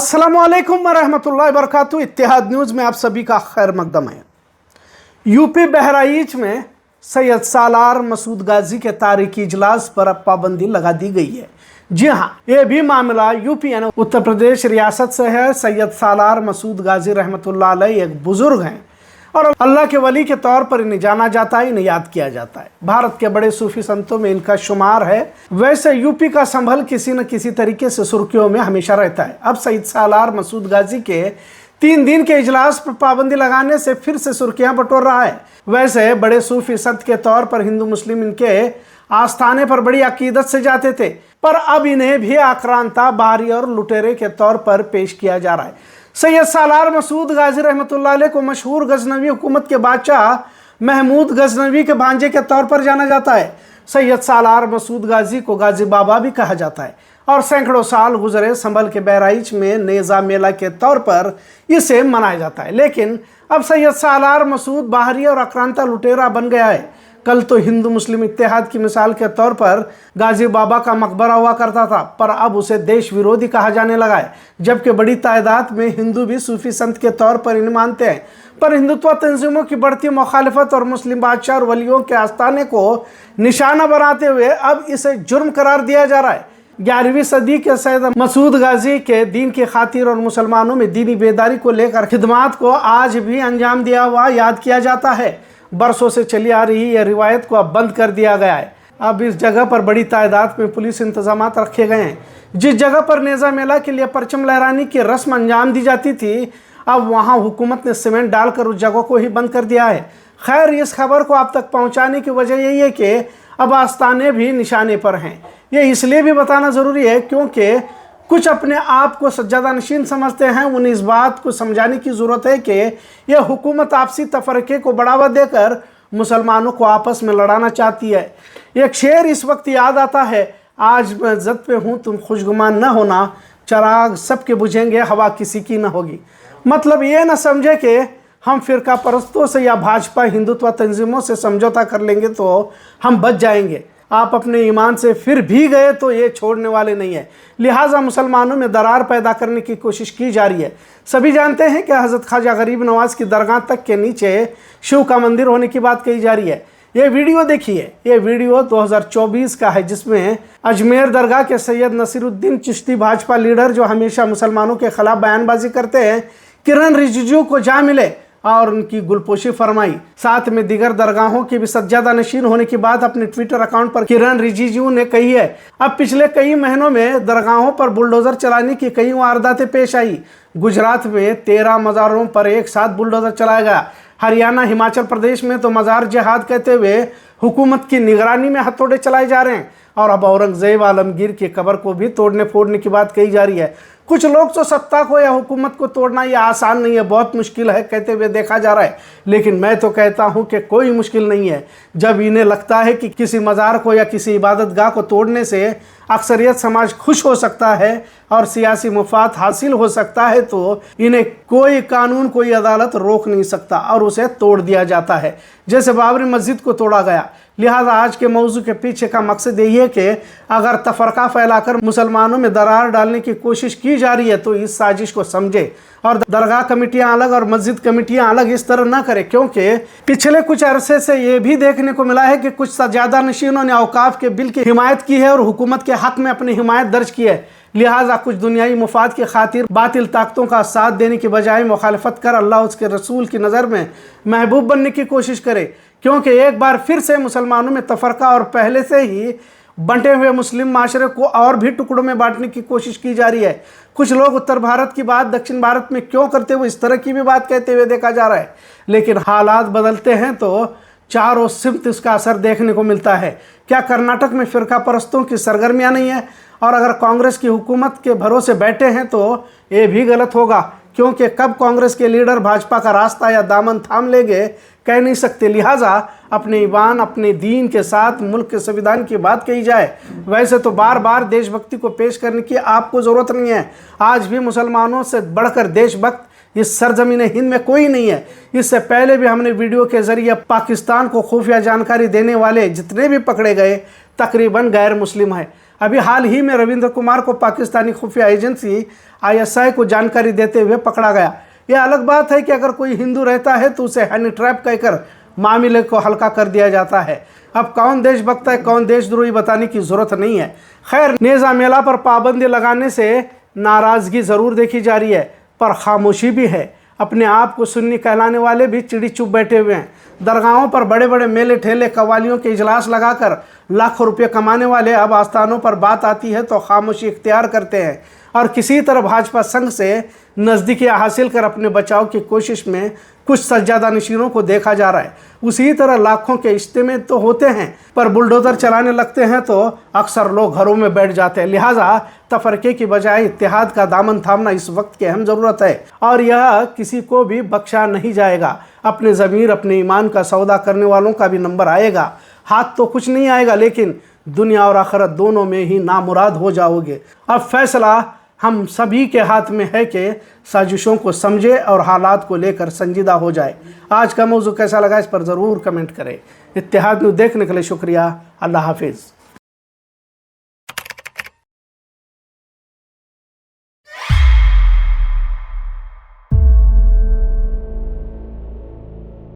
अस्सलामुअलैकुम वरहमतुल्लाहि वबरकातुहू। इत्तेहाद न्यूज़ में आप सभी का खैर मकदम है। यूपी बहराइच में सैयद सालार मसूद गाजी के तारीखी इजलास पर अब पाबंदी लगा दी गई है। जी हाँ, ये भी मामला यूपी यानी उत्तर प्रदेश रियासत से है। सैयद सालार मसूद गाजी रहमतुल्लाह अलैह एक बुजुर्ग हैं और अल्लाह के वली के तौर पर इन्हें जाना जाता है, इन्हें याद किया जाता है। भारत के बड़े सूफी संतों में इनका शुमार है। वैसे यूपी का संभल किसी न किसी तरीके से सुर्खियों में हमेशा रहता है। अब सैयद सालार मसूद गाजी के 3 दिन के इजलास पर पाबंदी लगाने से फिर से सुर्खियां बटोर रहा है। वैसे बड़े सूफी संत के तौर पर हिंदू मुस्लिम इनके आस्थाने पर बड़ी अकीदत से जाते थे, पर अब इन्हें भी आक्रांता, बाहरी और लुटेरे के तौर पर पेश किया जा रहा है। सैयद सालार मसूद गाजी रहमतुल्लाह अलैह को मशहूर गजनवी हुकूमत के बादशाह महमूद गजनवी के भांजे के तौर पर जाना जाता है। सैयद सालार मसूद गाजी को गाजी बाबा भी कहा जाता है और सैकड़ों साल गुजरे संभल के बहराइच में नेज़ा मेला के तौर पर इसे मनाया जाता है। लेकिन अब सैयद सालार मसूद बाहरी और आक्रांता लुटेरा बन गया है। कल तो हिंदू मुस्लिम इत्तेहाद की मिसाल के तौर पर गाजी बाबा का मकबरा हुआ करता था, पर अब उसे देश विरोधी कहा जाने लगा है। जबकि बड़ी तादाद में हिंदू भी सूफी संत के तौर पर इन्हें मानते हैं, पर हिंदुत्व तंजीमों की बढ़ती मुखालिफत और मुस्लिम बादशाह और वलियों के आस्थाने को निशाना बनाते हुए अब इसे जुर्म करार दिया जा रहा है। 11वीं सदी के सैयद मसूद गाजी के दीन की खातिर और मुसलमानों में दीनी बेदारी को लेकर खिदमात को आज भी अंजाम दिया हुआ याद किया जाता है। बरसों से चली आ रही यह रिवायत को अब बंद कर दिया गया है। अब इस जगह पर बड़ी तादाद में पुलिस इंतजाम रखे गए हैं। जिस जगह पर नेज़ा मेला के लिए परचम लहराने की रस्म अंजाम दी जाती थी, अब वहां हुकूमत ने सीमेंट डालकर उस जगह को ही बंद कर दिया है। खैर, इस खबर को आप तक पहुंचाने की वजह यही है कि अब आस्थाने भी निशाने पर हैं। ये इसलिए भी बताना ज़रूरी है क्योंकि कुछ अपने आप को सज्जादा नशीन समझते हैं। उन्हें इस बात को समझाने की ज़रूरत है कि यह हुकूमत आपसी तफरके को बढ़ावा देकर मुसलमानों को आपस में लड़ाना चाहती है। एक शेर इस वक्त याद आता है, आज मैं जद पे हूँ तुम खुशगुमान न होना, चराग सबके बुझेंगे हवा किसी की न होगी। मतलब ये न समझे कि हम फ़िरका परस्तों से या भाजपा हिंदुत्व तंजीमों से समझौता कर लेंगे तो हम बच जाएंगे। आप अपने ईमान से फिर भी गए तो ये छोड़ने वाले नहीं है। लिहाजा मुसलमानों में दरार पैदा करने की कोशिश की जा रही है। सभी जानते हैं कि हज़रत ख्वाजा गरीब नवाज की दरगाह तक के नीचे शिव का मंदिर होने की बात कही जा रही है। ये वीडियो देखिए, ये वीडियो 2024 का है, जिसमें अजमेर दरगाह के सैयद नसीरुद्दीन चिश्ती भाजपा लीडर, जो हमेशा मुसलमानों के खिलाफ बयानबाजी करते हैं, किरण रिजिजू को जा मिले और उनकी गुलपोशी फरमाई। साथ में दिगर दरगाहों की भी सज्जादा नशीन होने की बात अपने ट्विटर अकाउंट पर किरण रिजिजू ने कही है। अब पिछले कई महीनों में दरगाहों पर बुलडोजर चलाने की कई वारदातें पेश आई। गुजरात में 13 मज़ारों पर एक साथ बुलडोजर चलाया गया। हरियाणा, हिमाचल प्रदेश में तो मज़ार जिहाद कहते हुए हुकूमत की निगरानी में हथौड़े चलाए जा रहे हैं। और अब औरंगजेब आलमगीर की कब्र को भी तोड़ने फोड़ने की बात कही जा रही है। कुछ लोग तो सत्ता को या हुकूमत को तोड़ना ये आसान नहीं है, बहुत मुश्किल है कहते हुए देखा जा रहा है। लेकिन मैं तो कहता हूं कि कोई मुश्किल नहीं है। जब इन्हें लगता है कि किसी मज़ार को या किसी इबादतगाह को तोड़ने से अक्सरियत समाज खुश हो सकता है और सियासी मुफाद हासिल हो सकता है, तो इन्हें कोई कानून, कोई अदालत रोक नहीं सकता और उसे तोड़ दिया जाता है, जैसे बाबरी मस्जिद को तोड़ा गया। लिहाजा आज के मौजू के पीछे का मकसद यही है कि अगर तफरका फैलाकर मुसलमानों में दरार डालने की कोशिश की जा रही है तो इस साजिश को समझे और दरगाह कमेटियां अलग और मस्जिद कमेटियां अलग इस तरह ना करें। क्योंकि पिछले कुछ अरसे से ये भी देखने को मिला है कि कुछ सज्जादा नशीनों ने औकाफ के बिल की हिमायत की है और हुकूमत के हक में अपनी हिमायत दर्ज की है। लिहाजा कुछ दुनियाई मुफाद की खातिर बातिल ताकतों का साथ देने की बजाय मुखालफत कर अल्लाह उसके रसूल की नज़र में महबूब बनने की कोशिश करे। क्योंकि एक बार फिर से मुसलमानों में तफरका और पहले से ही बंटे हुए मुस्लिम माशरे को और भी टुकड़ों में बांटने की कोशिश की जा रही है। कुछ लोग उत्तर भारत की बात दक्षिण भारत में क्यों करते हुए इस तरह की भी बात कहते हुए देखा जा रहा है। लेकिन हालात बदलते हैं तो चारों सिमत इसका असर देखने को मिलता है। क्या कर्नाटक में फ़िरका परस्तों की सरगर्मियाँ नहीं है? और अगर कांग्रेस की हुकूमत के भरोसे बैठे हैं तो ये भी गलत होगा, क्योंकि कब कांग्रेस के लीडर भाजपा का रास्ता या दामन थाम लेंगे कह नहीं सकते। लिहाजा अपने ईमान, अपने दीन के साथ मुल्क के संविधान की बात कही जाए। वैसे तो बार बार देशभक्ति को पेश करने की आपको ज़रूरत नहीं है। आज भी मुसलमानों से बढ़कर देशभक्त इस सरजमीन हिंद में कोई नहीं है। इससे पहले भी हमने वीडियो के जरिए पाकिस्तान को खुफिया जानकारी देने वाले जितने भी पकड़े गए तकरीबन गैर मुस्लिम है। अभी हाल ही में रविंद्र कुमार को पाकिस्तानी खुफिया एजेंसी ISI को जानकारी देते हुए पकड़ा गया। यह अलग बात है कि अगर कोई हिंदू रहता है तो उसे हनी ट्रैप कहकर मामले को हल्का कर दिया जाता है। अब कौन देशभक्त है कौन देशद्रोही बताने की जरूरत नहीं है। खैर, नेज़ा मेला पर पाबंदी लगाने से नाराजगी जरूर देखी जा रही है, पर खामोशी भी है। अपने आप को सुन्नी कहलाने वाले भी चिड़ी चुप बैठे हुए हैं। दरगाहों पर बड़े बड़े मेले ठेले कव्वालियों के इजलास लगाकर लाखों रुपये कमाने वाले अब आस्थानों पर बात आती है तो खामोशी इख्तियार करते हैं और किसी तरह भाजपा संघ से नज़दीकियाँ हासिल कर अपने बचाव की कोशिश में कुछ सज्जादा नशीनों को देखा जा रहा है। उसी तरह लाखों के इज्तिमा तो होते हैं, पर बुलडोजर चलाने लगते हैं तो अक्सर लोग घरों में बैठ जाते हैं। लिहाजा तफरके की बजाय इत्तेहाद का दामन थामना इस वक्त की अहम ज़रूरत है और यह किसी को भी बख्शा नहीं जाएगा। अपने ज़मीर अपने ईमान का सौदा करने वालों का भी नंबर आएगा। हाथ तो कुछ नहीं आएगा, लेकिन दुनिया और आखिरत दोनों में ही नामुराद हो जाओगे। अब फैसला हम सभी के हाथ में है कि साजिशों को समझे और हालात को लेकर संजीदा हो जाए। आज का मौजू कैसा लगा इस पर ज़रूर कमेंट करें। इत्तेहाद न्यूज़ देखने के लिए शुक्रिया। अल्लाह हाफिज़।